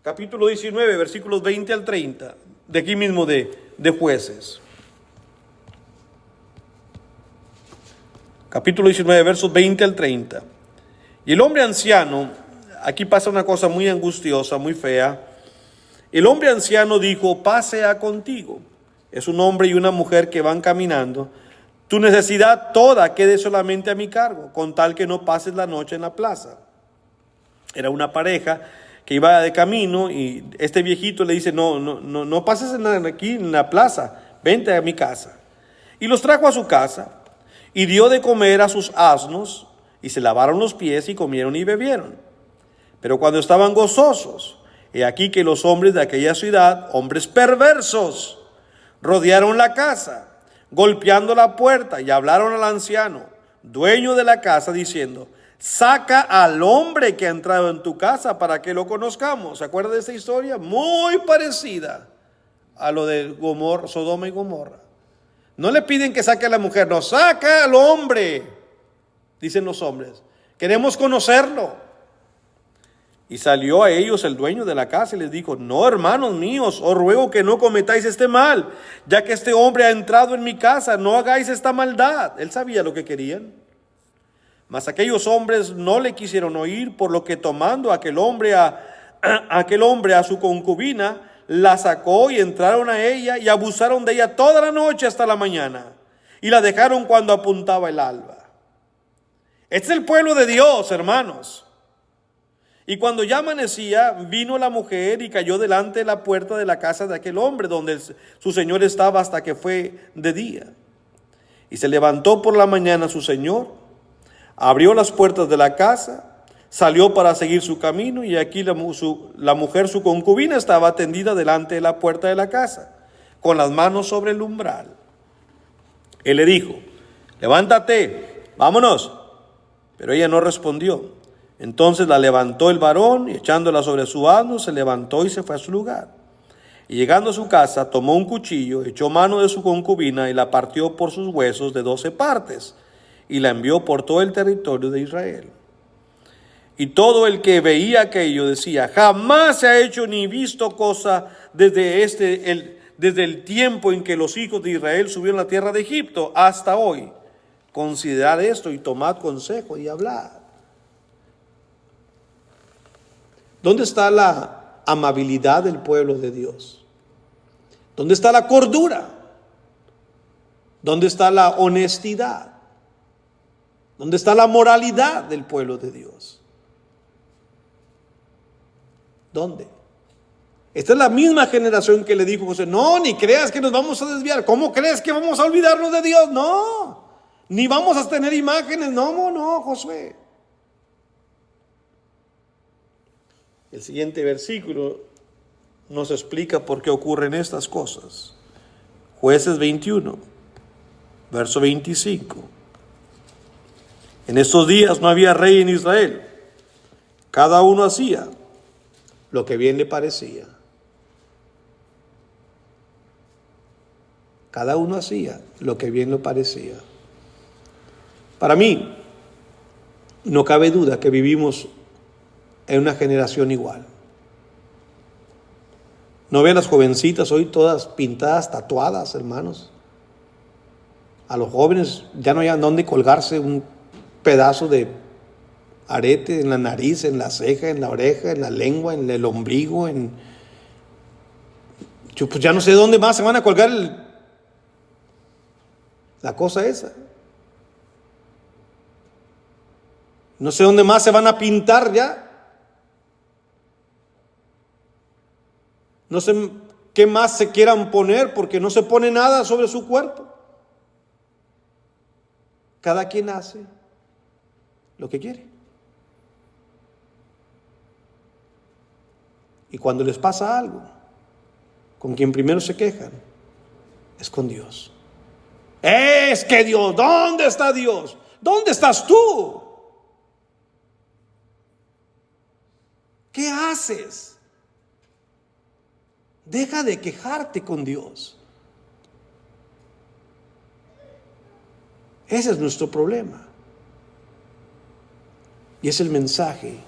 Capítulo 19, versículos 20 al 30, de aquí mismo de Jueces. Capítulo 19, versos 20 al 30. Y el hombre anciano, aquí pasa una cosa muy angustiosa, muy fea. El hombre anciano dijo, paz sea contigo. Es un hombre y una mujer que van caminando. Tu necesidad toda quede solamente a mi cargo, con tal que no pases la noche en la plaza. Era una pareja que iba de camino y este viejito le dice, no pases aquí en la plaza, vente a mi casa. Y los trajo a su casa y dio de comer a sus asnos y se lavaron los pies y comieron y bebieron. Pero cuando estaban gozosos, he aquí que los hombres de aquella ciudad, hombres perversos, rodearon la casa, golpeando la puerta, y hablaron al anciano, dueño de la casa, diciendo, saca al hombre que ha entrado en tu casa para que lo conozcamos. ¿Se acuerda de esta historia? Muy parecida a lo de Sodoma y Gomorra. No le piden que saque a la mujer, no, saca al hombre, dicen los hombres, queremos conocerlo. Y salió a ellos el dueño de la casa y les dijo, no, hermanos míos, os ruego que no cometáis este mal, ya que este hombre ha entrado en mi casa, no hagáis esta maldad. Él sabía lo que querían. Mas aquellos hombres no le quisieron oír, por lo que tomando aquel hombre a su concubina, la sacó y entraron a ella y abusaron de ella toda la noche hasta la mañana, y la dejaron cuando apuntaba el alba. Este es el pueblo de Dios, hermanos. Y cuando ya amanecía, vino la mujer y cayó delante de la puerta de la casa de aquel hombre, donde su señor estaba hasta que fue de día. Y se levantó por la mañana su señor, abrió las puertas de la casa, salió para seguir su camino, y aquí la mujer, su concubina, estaba tendida delante de la puerta de la casa, con las manos sobre el umbral. Él le dijo, levántate, vámonos. Pero ella no respondió. Entonces la levantó el varón, y echándola sobre su asno, se levantó y se fue a su lugar. Y llegando a su casa, tomó un cuchillo, echó mano de su concubina y la partió por sus huesos de 12 partes, y la envió por todo el territorio de Israel. Y todo el que veía aquello decía, jamás se ha hecho ni visto cosa desde el tiempo en que los hijos de Israel subieron a la tierra de Egipto hasta hoy. Considerad esto y tomad consejo y hablad. ¿Dónde está la amabilidad del pueblo de Dios? ¿Dónde está la cordura? ¿Dónde está la honestidad? ¿Dónde está la moralidad del pueblo de Dios? ¿Dónde? Esta es la misma generación que le dijo José, no, ni creas que nos vamos a desviar. ¿Cómo crees que vamos a olvidarnos de Dios? No, ni vamos a tener imágenes. No, Josué. El siguiente versículo nos explica por qué ocurren estas cosas. Jueces 21, verso 25. En estos días no había rey en Israel. Cada uno hacía lo que bien le parecía. Cada uno hacía lo que bien le parecía. Para mí, no cabe duda que vivimos en una generación igual. ¿No ven las jovencitas hoy todas pintadas, tatuadas, hermanos? A los jóvenes ya no hay dónde colgarse un pedazo de arete en la nariz, en la ceja, en la oreja, en la lengua, en el ombligo, pues ya no sé dónde más se van a colgar La cosa esa. No sé dónde más se van a pintar ya. No sé qué más se quieran poner porque no se pone nada sobre su cuerpo. Cada quien hace lo que quiere. Y cuando les pasa algo, con quien primero se quejan es con Dios. Es que Dios, ¿dónde está Dios? ¿Dónde estás tú? ¿Qué haces? Deja de quejarte con Dios. Ese es nuestro problema. Y es el mensaje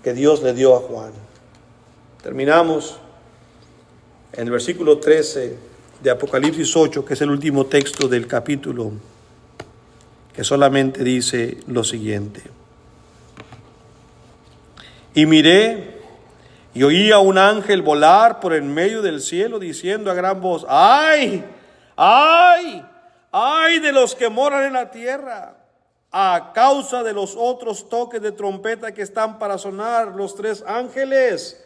que Dios le dio a Juan. Terminamos en el versículo 13 de Apocalipsis 8, que es el último texto del capítulo, que solamente dice lo siguiente. Y miré y oí a un ángel volar por en medio del cielo diciendo a gran voz: ¡ay! ¡ay! ¡ay de los que moran en la tierra! A causa de los otros toques de trompeta que están para sonar los 3 ángeles.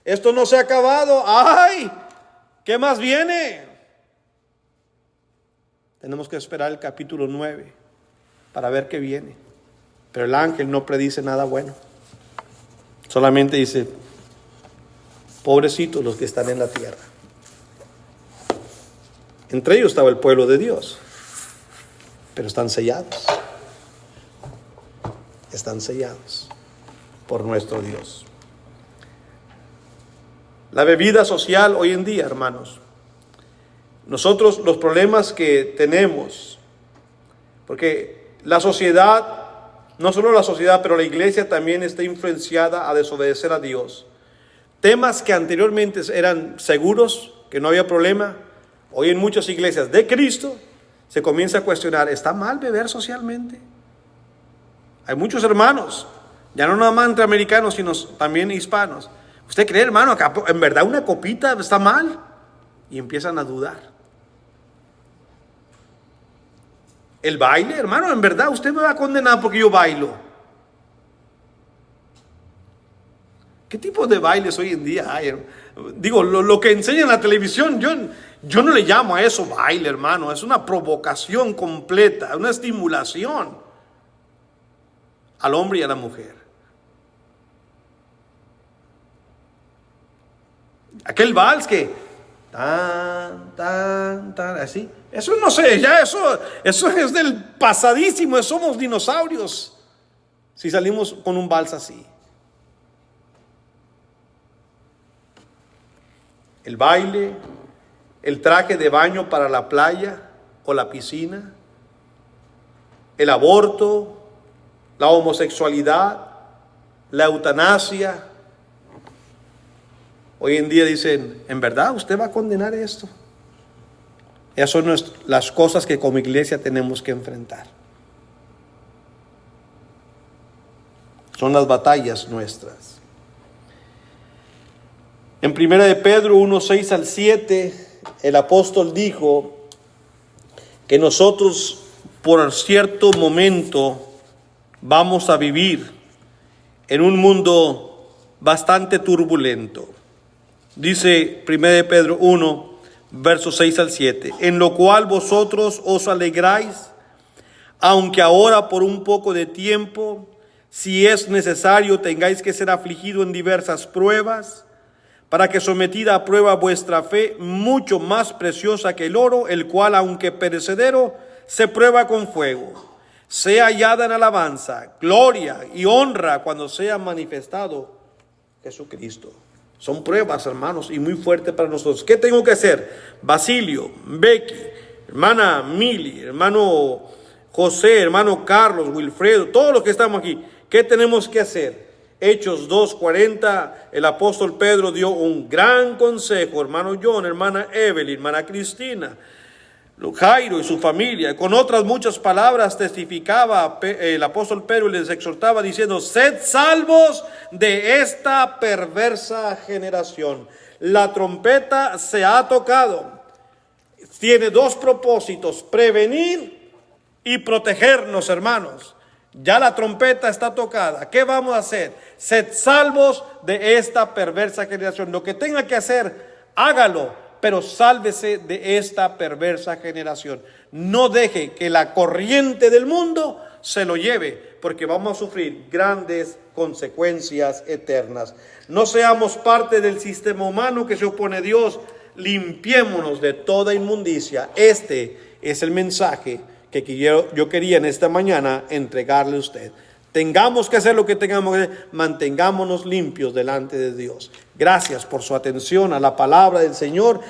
Esto no se ha acabado. ¡Ay! ¿Qué más viene? Tenemos que esperar el capítulo 9 para ver qué viene. Pero el ángel no predice nada bueno. Solamente dice: pobrecitos los que están en la tierra. Entre ellos estaba el pueblo de Dios, pero están sellados. Están sellados por nuestro Dios. La bebida social hoy en día, hermanos, nosotros los problemas que tenemos, porque la sociedad, no solo la sociedad, pero la iglesia también está influenciada a desobedecer a Dios. Temas que anteriormente eran seguros, que no había problema, hoy en muchas iglesias de Cristo se comienza a cuestionar: ¿está mal beber socialmente? Hay muchos hermanos, ya no nada más entre americanos, sino también hispanos. ¿Usted cree, hermano, acá en verdad una copita está mal? Y empiezan a dudar. El baile, hermano, en verdad usted me va a condenar porque yo bailo. ¿Qué tipo de bailes hoy en día hay? Digo, lo que enseña en la televisión, yo no le llamo a eso baile, hermano. Es una provocación completa, una estimulación al hombre y a la mujer. Aquel vals que así, eso no sé, ya eso es del pasadísimo, somos dinosaurios si salimos con un vals así. El baile, el traje de baño para la playa o la piscina, el aborto, la homosexualidad, la eutanasia. Hoy en día dicen: ¿en verdad usted va a condenar esto? Esas son las cosas que como iglesia tenemos que enfrentar. Son las batallas nuestras. En 1 de Pedro 1, 6 al 7, el apóstol dijo que nosotros por cierto momento vamos a vivir en un mundo bastante turbulento. Dice 1 de Pedro 1, versos 6 al 7, en lo cual vosotros os alegráis, aunque ahora por un poco de tiempo, si es necesario, tengáis que ser afligido en diversas pruebas, para que sometida a prueba vuestra fe, mucho más preciosa que el oro, el cual, aunque perecedero, se prueba con fuego, sea hallada en alabanza, gloria y honra cuando sea manifestado Jesucristo. Son pruebas, hermanos, y muy fuertes para nosotros. ¿Qué tengo que hacer? Basilio, Becky, hermana Mili, hermano José, hermano Carlos, Wilfredo, todos los que estamos aquí, ¿qué tenemos que hacer? Hechos 2:40, el apóstol Pedro dio un gran consejo, hermano John, hermana Evelyn, hermana Cristina, Jairo y su familia. Con otras muchas palabras testificaba el apóstol Pedro y les exhortaba diciendo: sed salvos de esta perversa generación. La trompeta se ha tocado. tiene dos propósitos: prevenir y protegernos, hermanos. Ya la trompeta está tocada. ¿Qué vamos a hacer? Sed salvos de esta perversa generación. Lo que tenga que hacer, hágalo, pero sálvese de esta perversa generación. No deje que la corriente del mundo se lo lleve, porque vamos a sufrir grandes consecuencias eternas. No seamos parte del sistema humano que se opone a Dios. Limpiémonos de toda inmundicia. Este es el mensaje que yo quería en esta mañana entregarle a usted. Tengamos que hacer lo que tengamos que hacer, mantengámonos limpios delante de Dios. Gracias por su atención a la palabra del Señor.